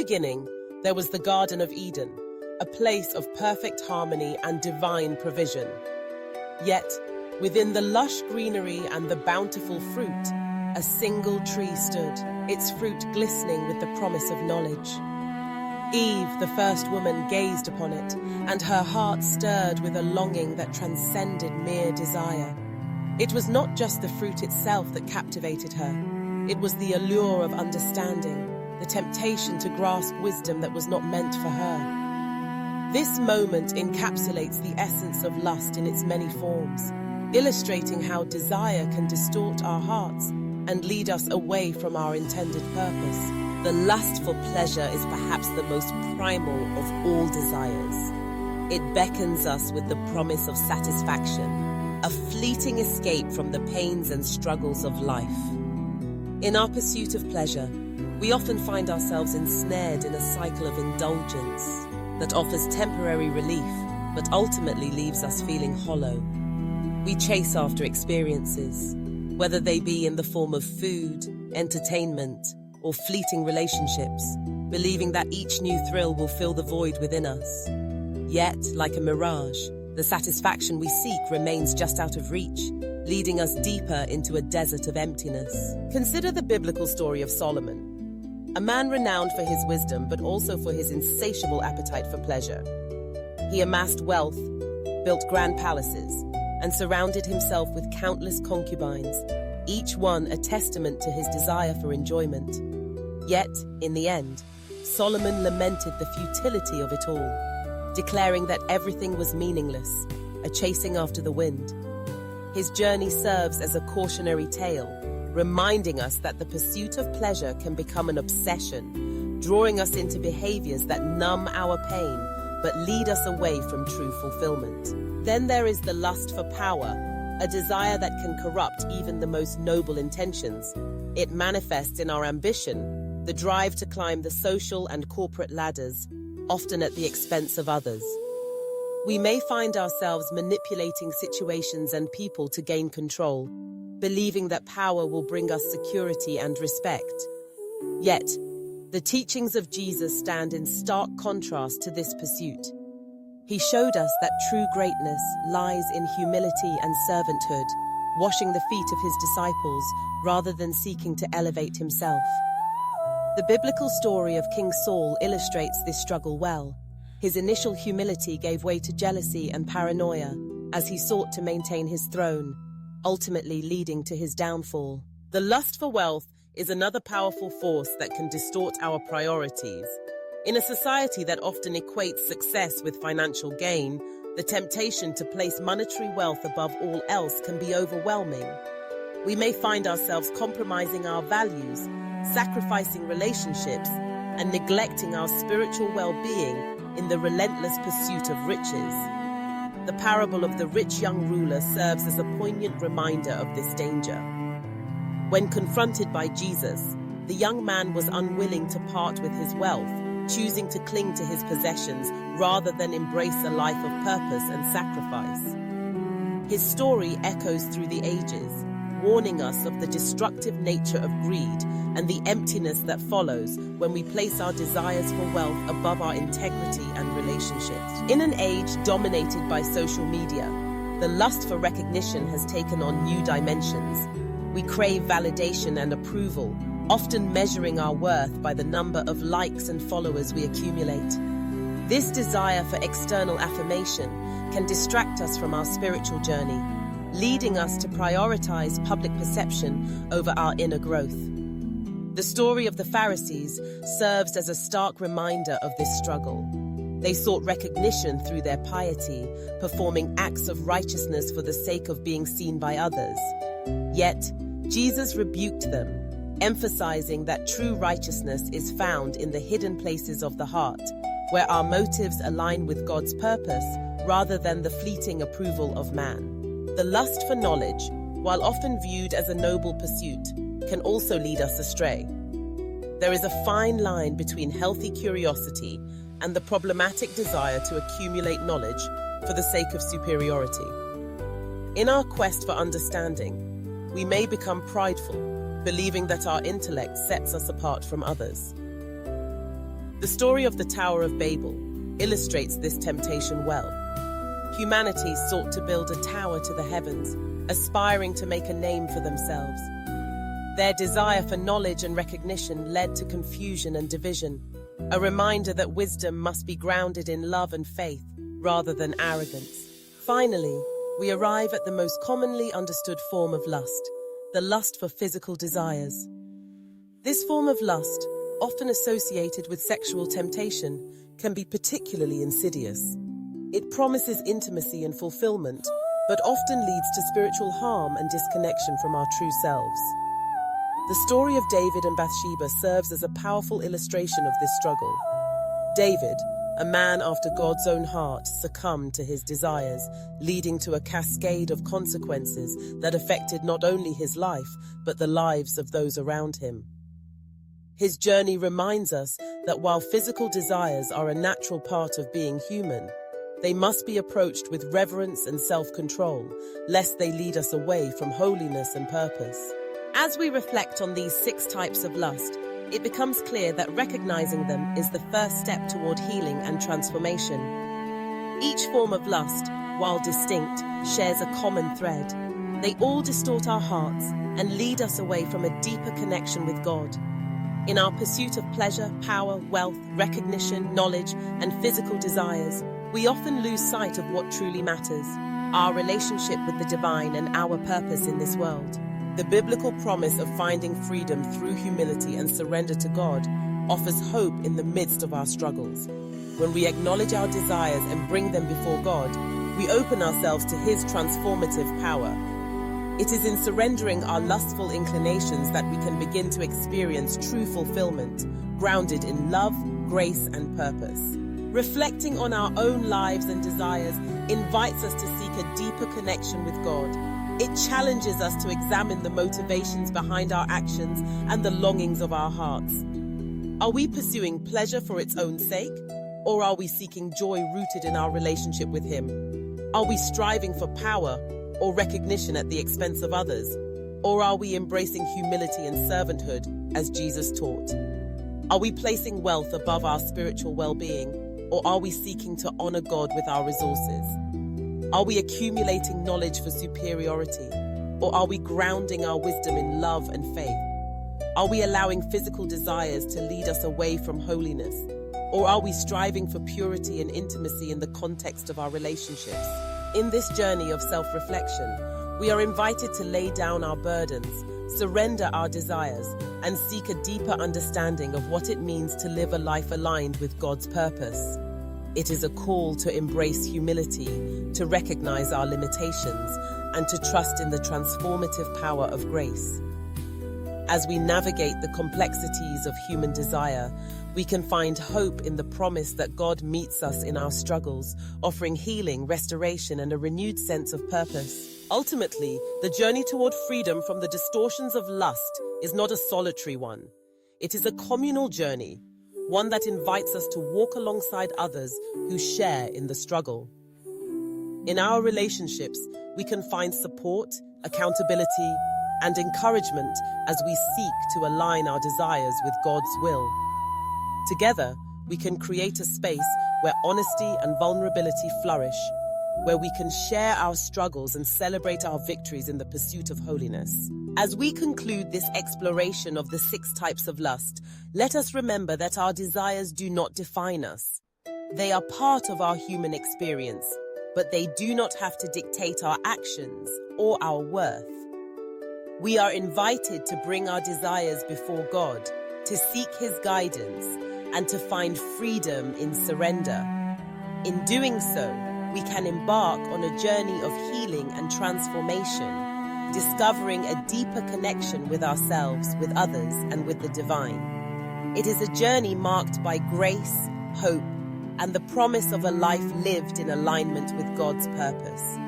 beginning, there was the Garden of Eden, a place of perfect harmony and divine provision. Yet, within the lush greenery and the bountiful fruit, a single tree stood, its fruit glistening with the promise of knowledge. Eve, the first woman, gazed upon it, and her heart stirred with a longing that transcended mere desire. It was not just the fruit itself that captivated her. It was the allure of understanding, the temptation to grasp wisdom that was not meant for her. This moment encapsulates the essence of lust in its many forms, illustrating how desire can distort our hearts and lead us away from our intended purpose. The lust for pleasure is perhaps the most primal of all desires. It beckons us with the promise of satisfaction, a fleeting escape from the pains and struggles of life. In our pursuit of pleasure, we often find ourselves ensnared in a cycle of indulgence that offers temporary relief, but ultimately leaves us feeling hollow. We chase after experiences, whether they be in the form of food, entertainment, or fleeting relationships, believing that each new thrill will fill the void within us. Yet, like a mirage, the satisfaction we seek remains just out of reach, leading us deeper into a desert of emptiness. Consider the biblical story of Solomon, a man renowned for his wisdom but also for his insatiable appetite for pleasure. He amassed wealth, built grand palaces, and surrounded himself with countless concubines, each one a testament to his desire for enjoyment. Yet, in the end, Solomon lamented the futility of it all, declaring that everything was meaningless, a chasing after the wind. His journey serves as a cautionary tale, reminding us that the pursuit of pleasure can become an obsession, drawing us into behaviors that numb our pain but lead us away from true fulfillment. Then there is the lust for power, a desire that can corrupt even the most noble intentions. It manifests in our ambition, the drive to climb the social and corporate ladders, often at the expense of others. We may find ourselves manipulating situations and people to gain control, believing that power will bring us security and respect. Yet, the teachings of Jesus stand in stark contrast to this pursuit. He showed us that true greatness lies in humility and servanthood, washing the feet of his disciples rather than seeking to elevate himself. The biblical story of King Saul illustrates this struggle well. His initial humility gave way to jealousy and paranoia as he sought to maintain his throne, ultimately leading to his downfall. The lust for wealth is another powerful force that can distort our priorities. In a society that often equates success with financial gain, the temptation to place monetary wealth above all else can be overwhelming. We may find ourselves compromising our values, sacrificing relationships, and neglecting our spiritual well-being in the relentless pursuit of riches. The parable of the rich young ruler serves as a poignant reminder of this danger. When confronted by Jesus, the young man was unwilling to part with his wealth, choosing to cling to his possessions rather than embrace a life of purpose and sacrifice. His story echoes through the ages, warning us of the destructive nature of greed and the emptiness that follows when we place our desires for wealth above our integrity and relationships. In an age dominated by social media, the lust for recognition has taken on new dimensions. We crave validation and approval, often measuring our worth by the number of likes and followers we accumulate. This desire for external affirmation can distract us from our spiritual journey, leading us to prioritize public perception over our inner growth. The story of the Pharisees serves as a stark reminder of this struggle. They sought recognition through their piety, performing acts of righteousness for the sake of being seen by others. Yet, Jesus rebuked them, emphasizing that true righteousness is found in the hidden places of the heart, where our motives align with God's purpose rather than the fleeting approval of man. The lust for knowledge, while often viewed as a noble pursuit, can also lead us astray. There is a fine line between healthy curiosity and the problematic desire to accumulate knowledge for the sake of superiority. In our quest for understanding, we may become prideful, believing that our intellect sets us apart from others. The story of the Tower of Babel illustrates this temptation well. Humanity sought to build a tower to the heavens, aspiring to make a name for themselves. Their desire for knowledge and recognition led to confusion and division, a reminder that wisdom must be grounded in love and faith rather than arrogance. Finally, we arrive at the most commonly understood form of lust, the lust for physical desires. This form of lust, often associated with sexual temptation, can be particularly insidious. It promises intimacy and fulfillment, but often leads to spiritual harm and disconnection from our true selves. The story of David and Bathsheba serves as a powerful illustration of this struggle. David, a man after God's own heart, succumbed to his desires, leading to a cascade of consequences that affected not only his life, but the lives of those around him. His journey reminds us that while physical desires are a natural part of being human, they must be approached with reverence and self-control, lest they lead us away from holiness and purpose. As we reflect on these 6 types of lust, it becomes clear that recognizing them is the first step toward healing and transformation. Each form of lust, while distinct, shares a common thread. They all distort our hearts and lead us away from a deeper connection with God. In our pursuit of pleasure, power, wealth, recognition, knowledge, and physical desires, we often lose sight of what truly matters, our relationship with the divine and our purpose in this world. The biblical promise of finding freedom through humility and surrender to God offers hope in the midst of our struggles. When we acknowledge our desires and bring them before God, we open ourselves to His transformative power. It is in surrendering our lustful inclinations that we can begin to experience true fulfillment, grounded in love, grace, and purpose. Reflecting on our own lives and desires invites us to seek a deeper connection with God. It challenges us to examine the motivations behind our actions and the longings of our hearts. Are we pursuing pleasure for its own sake? Or are we seeking joy rooted in our relationship with Him? Are we striving for power or recognition at the expense of others? Or are we embracing humility and servanthood as Jesus taught? Are we placing wealth above our spiritual well-being? Or are we seeking to honor God with our resources? Are we accumulating knowledge for superiority? Or are we grounding our wisdom in love and faith? Are we allowing physical desires to lead us away from holiness? Or are we striving for purity and intimacy in the context of our relationships? In this journey of self-reflection, we are invited to lay down our burdens, surrender our desires, and seek a deeper understanding of what it means to live a life aligned with God's purpose. It is a call to embrace humility, to recognize our limitations, and to trust in the transformative power of grace. As we navigate the complexities of human desire, we can find hope in the promise that God meets us in our struggles, offering healing, restoration, and a renewed sense of purpose. Ultimately, the journey toward freedom from the distortions of lust is not a solitary one. It is a communal journey, one that invites us to walk alongside others who share in the struggle. In our relationships, we can find support, accountability, and encouragement as we seek to align our desires with God's will. Together, we can create a space where honesty and vulnerability flourish, where we can share our struggles and celebrate our victories in the pursuit of holiness. As we conclude this exploration of the 6 types of lust, let us remember that our desires do not define us. They are part of our human experience, but they do not have to dictate our actions or our worth. We are invited to bring our desires before God, to seek His guidance, and to find freedom in surrender. In doing so, we can embark on a journey of healing and transformation, discovering a deeper connection with ourselves, with others, and with the divine. It is a journey marked by grace, hope, and the promise of a life lived in alignment with God's purpose.